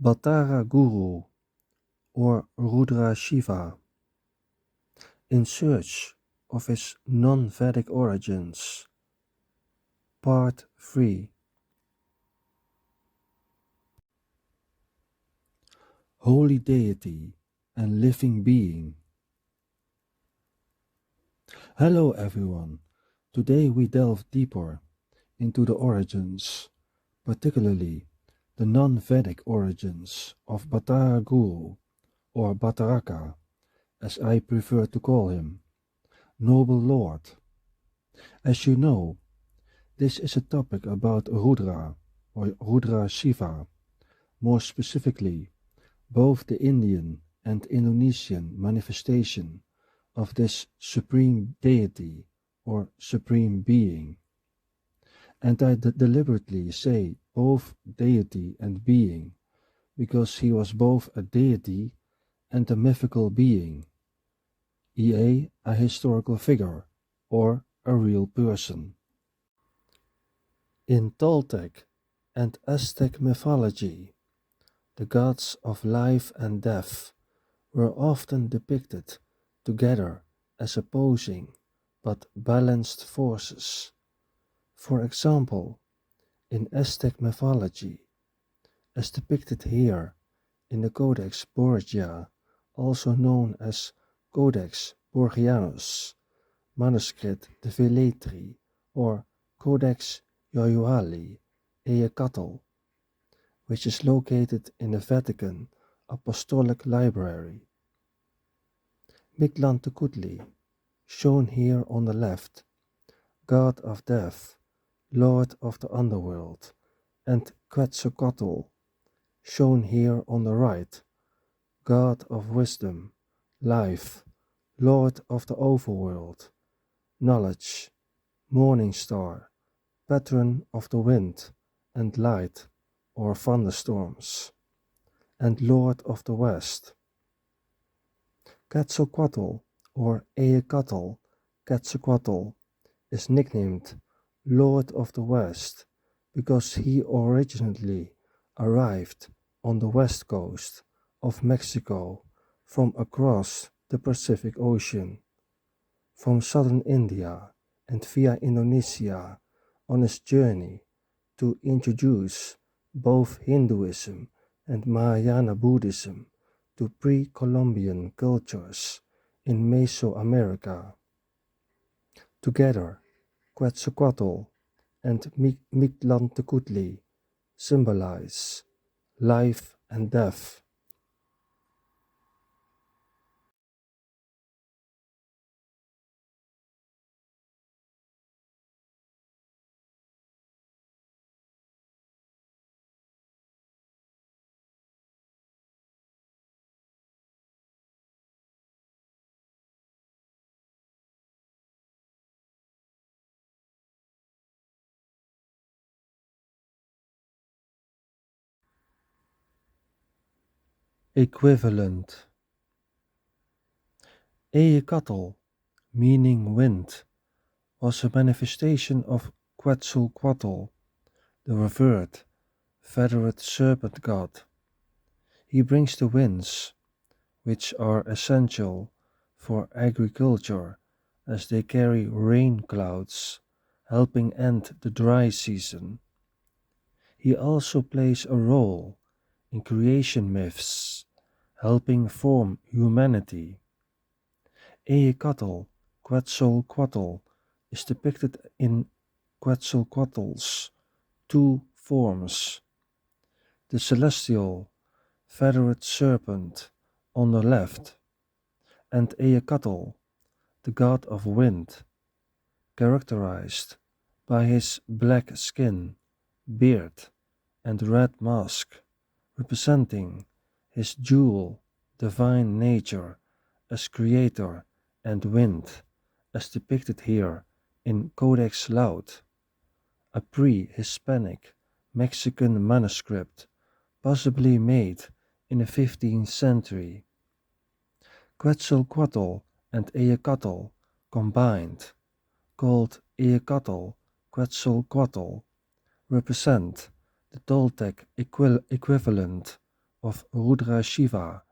BATARA Guru, or RUDRA-SHIVA, in search of his non-Vedic origins. Part 3. Holy Deity and Living Being. Hello everyone. Today we delve deeper into the origins, particularly the non-Vedic origins of BATARA Guru, or Bataraka, as I prefer to call him, Noble Lord. As you know, this is a topic about Rudra, or RUDRA-SHIVA, more specifically, both the Indian and Indonesian manifestation of this supreme deity, or supreme being. And I deliberately say both deity and being, because he was both a deity and a mythical being, e.a. a historical figure, or a real person. In Toltec and Aztec mythology, the gods of life and death were often depicted together as opposing but balanced forces. For example, in Aztec mythology, as depicted here in the Codex Borgia, also known as Codex Borgianus, Manuscript de Veletri, or Codex Yoyuali Eyecatl, which is located in the Vatican Apostolic Library. Mictlantecuhtli, shown here on the left, god of death, lord of the underworld, and Quetzalcoatl, shown here on the right, god of wisdom, life, lord of the overworld, knowledge, morning star, patron of the wind and light, or thunderstorms, and lord of the west. Quetzalcoatl, or Eyecatl Quetzalcoatl, is nicknamed Lord of the West because he originally arrived on the west coast of Mexico from across the Pacific Ocean, from southern India and via Indonesia on his journey to introduce both Hinduism and Mahayana Buddhism to pre-Columbian cultures in Mesoamerica. Together, Quetzalcoatl and Mictlantecuhtli symbolize life and death. Equivalent. Eyecatl meaning wind, was a manifestation of Quetzalcoatl, the revered, feathered serpent god. He brings the winds, which are essential for agriculture as they carry rain clouds, helping end the dry season. He also plays a role in creation myths, helping form humanity. Quetzalcoatl, is depicted in Quetzalcoatl's two forms, the celestial feathered serpent on the left, and Eyacatl, the god of wind, characterized by his black skin, beard, and red mask, representing his dual divine nature as creator and wind, as depicted here in Codex Laud, a pre-Hispanic Mexican manuscript possibly made in the 15th century. Quetzalcoatl and Eyacatl combined, called Eyacatl Quetzalcoatl, represent the Toltec equivalent of RUDRA-SHIVA,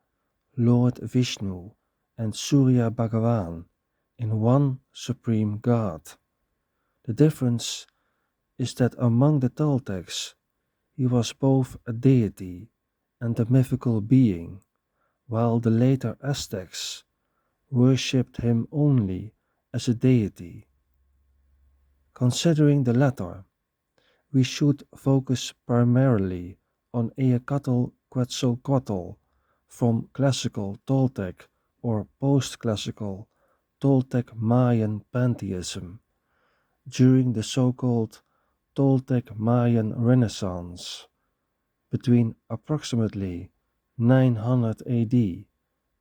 Lord Vishnu, and Surya Bhagawan in one supreme god. The difference is that among the Toltecs, he was both a deity and a mythical being, while the later Aztecs worshipped him only as a deity. Considering the latter, we should focus primarily on Eyacatl Quetzalcoatl from classical Toltec or post-classical Toltec Mayan pantheism during the so-called Toltec Mayan Renaissance between approximately 900 AD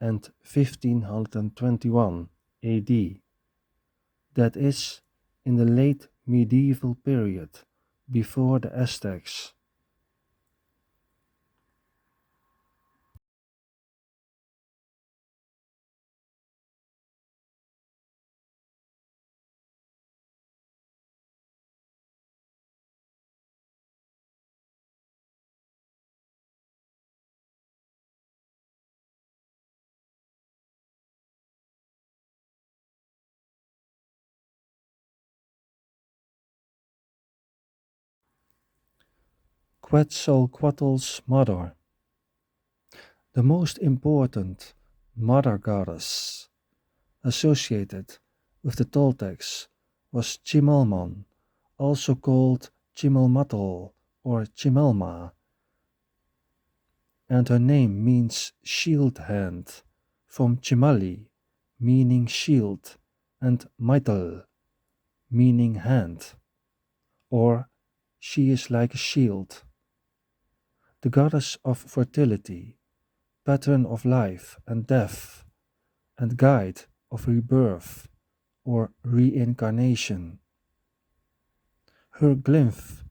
and 1521 AD, that is, in the late medieval period before the Aztecs. Quetzalcoatl's mother. The most important mother goddess associated with the Toltecs was Chimalman, also called Chimalmatl or Chimalma, and her name means shield hand, from Chimali, meaning shield, and Maitl, meaning hand, or she is like a shield. The goddess of fertility, pattern of life and death, and guide of rebirth or reincarnation. Her glyph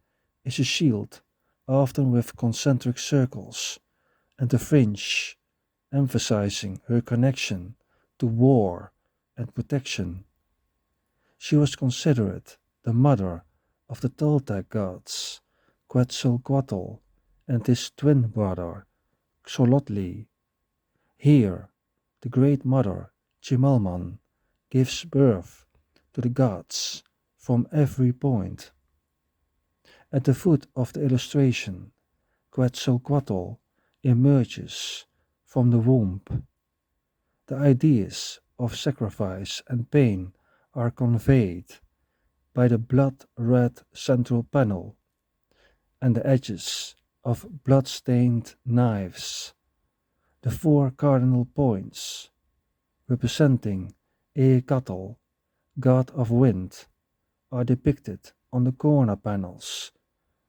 is a shield, often with concentric circles, and a fringe, emphasizing her connection to war and protection. She was considered the mother of the Toltec gods, Quetzalcoatl, and his twin brother, Xolotl. Here, the Great Mother, Chimalman, gives birth to the gods from every point. At the foot of the illustration, Quetzalcoatl emerges from the womb. The ideas of sacrifice and pain are conveyed by the blood-red central panel and the edges of blood-stained knives. The four cardinal points, representing Eyacatl, god of wind, are depicted on the corner panels,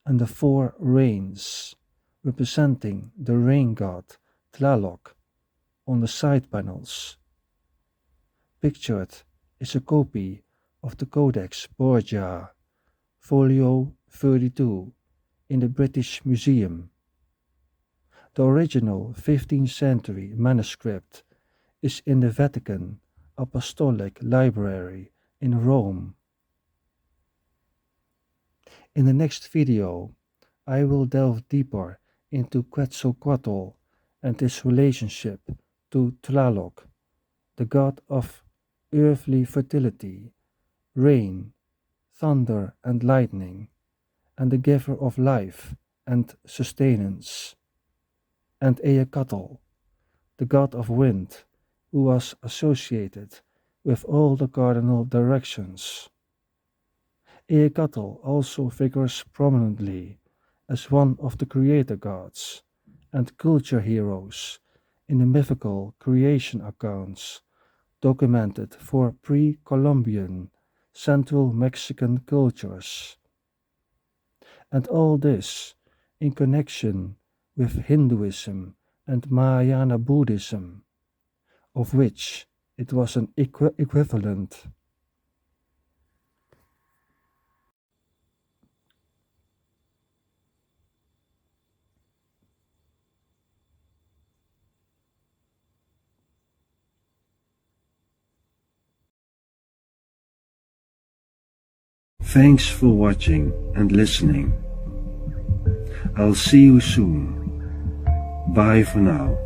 and the four rains, representing the rain god Tlaloc, on the side panels. Pictured is a copy of the Codex Borgia, folio 32, in the British Museum. The original 15th century manuscript is in the Vatican Apostolic Library in Rome. In the next video, I will delve deeper into Quetzalcoatl and his relationship to Tlaloc, the god of earthly fertility, rain, thunder and lightning, and the giver of life and sustenance, and Eyacatl, the god of wind, who was associated with all the cardinal directions. Eyacatl also figures prominently as one of the creator gods and culture heroes in the mythical creation accounts documented for pre-Columbian Central Mexican cultures. And all this in connection with Hinduism and Mahayana Buddhism, of which it was an equivalent. Thanks for watching and listening. I'll see you soon. Bye for now.